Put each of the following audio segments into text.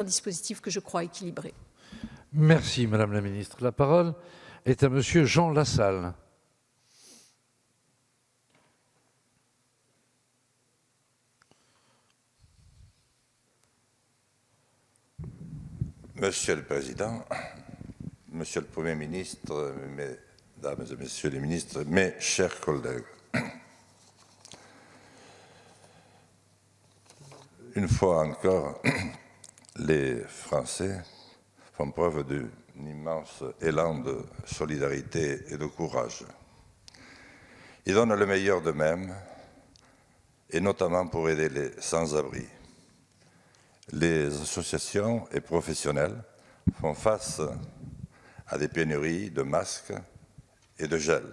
un dispositif que je crois équilibré. Merci, Madame la Ministre. La parole est à Monsieur Jean Lassalle. Monsieur le Président, Monsieur le Premier ministre, Mesdames et Messieurs les ministres, mes chers collègues, une fois encore, les Français font preuve d'un immense élan de solidarité et de courage. Ils donnent le meilleur d'eux-mêmes, et notamment pour aider les sans-abri. Les associations et professionnels font face à des pénuries de masques et de gel,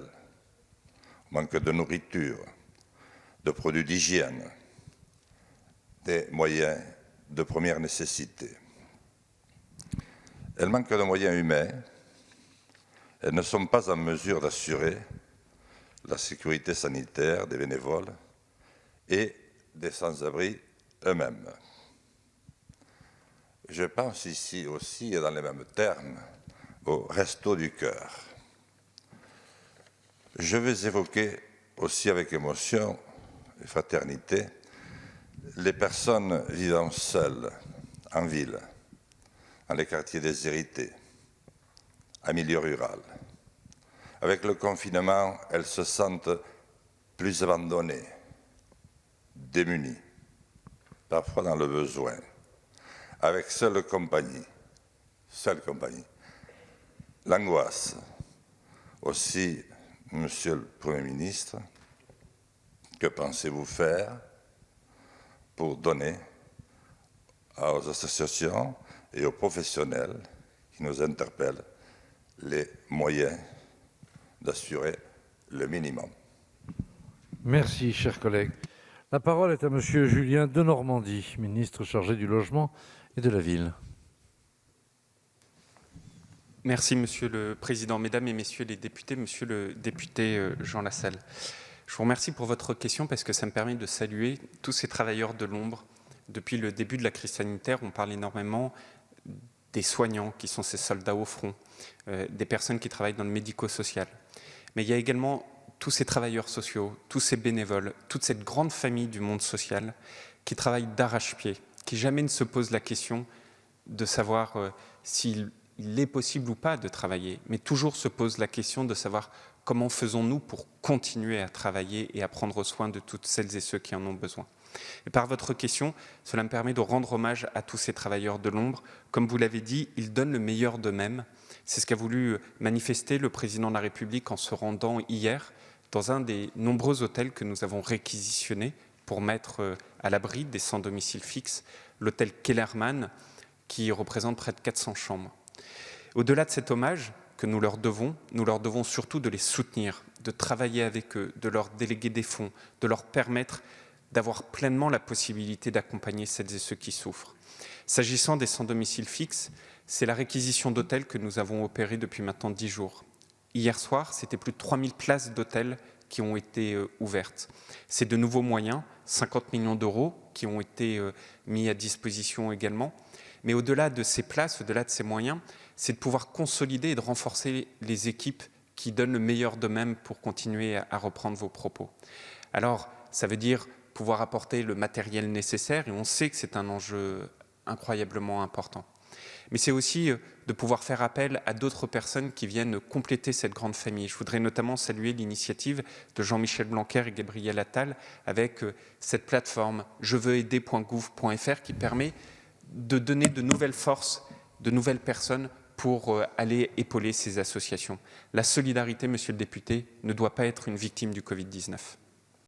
manque de nourriture, de produits d'hygiène, des moyens de première nécessité. Elles manquent de moyens humains, elles ne sont pas en mesure d'assurer la sécurité sanitaire des bénévoles et des sans-abri eux-mêmes. Je pense ici aussi, et dans les mêmes termes, au Resto du Cœur. Je vais évoquer aussi avec émotion et fraternité les personnes vivant seules en ville, dans les quartiers déshérités, en milieu rural. Avec le confinement, elles se sentent plus abandonnées, démunies, parfois dans le besoin, avec seule compagnie, l'angoisse. Aussi, Monsieur le Premier ministre, que pensez-vous faire pour donner aux associations et aux professionnels qui nous interpellent les moyens d'assurer le minimum? Merci, chers collègues. La parole est à Monsieur Julien Denormandie, ministre chargé du Logement et de la Ville. Merci, Monsieur le Président. Mesdames et Messieurs les députés, Monsieur le député Jean Lassalle, je vous remercie pour votre question parce que ça me permet de saluer tous ces travailleurs de l'ombre. Depuis le début de la crise sanitaire, on parle énormément des soignants qui sont ces soldats au front, des personnes qui travaillent dans le médico-social. Mais il y a également tous ces travailleurs sociaux, tous ces bénévoles, toute cette grande famille du monde social qui travaillent d'arrache-pied, qui jamais ne se posent la question de savoir s'il est possible ou pas de travailler, mais toujours se posent la question de savoir comment faisons-nous pour continuer à travailler et à prendre soin de toutes celles et ceux qui en ont besoin. Et par votre question, cela me permet de rendre hommage à tous ces travailleurs de l'ombre. Comme vous l'avez dit, ils donnent le meilleur d'eux-mêmes. C'est ce qu'a voulu manifester le Président de la République en se rendant hier dans un des nombreux hôtels que nous avons réquisitionnés pour mettre à l'abri des sans domicile fixe, l'hôtel Kellermann, qui représente près de 400 chambres. Au-delà de cet hommage que nous leur devons surtout de les soutenir, de travailler avec eux, de leur déléguer des fonds, de leur permettre d'avoir pleinement la possibilité d'accompagner celles et ceux qui souffrent. S'agissant des sans domicile fixe, c'est la réquisition d'hôtels que nous avons opérée depuis maintenant 10 jours. Hier soir, c'était plus de 3000 places d'hôtels qui ont été ouvertes. C'est de nouveaux moyens, 50 millions d'euros, qui ont été mis à disposition également. Mais au-delà de ces places, au-delà de ces moyens, c'est de pouvoir consolider et de renforcer les équipes qui donnent le meilleur d'eux-mêmes pour continuer à reprendre vos propos. Alors, ça veut dire pouvoir apporter le matériel nécessaire, et on sait que c'est un enjeu incroyablement important. Mais c'est aussi de pouvoir faire appel à d'autres personnes qui viennent compléter cette grande famille. Je voudrais notamment saluer l'initiative de Jean-Michel Blanquer et Gabriel Attal avec cette plateforme jeveuxaider.gouv.fr qui permet de donner de nouvelles forces, de nouvelles personnes pour aller épauler ces associations. La solidarité, Monsieur le député, ne doit pas être une victime du Covid-19.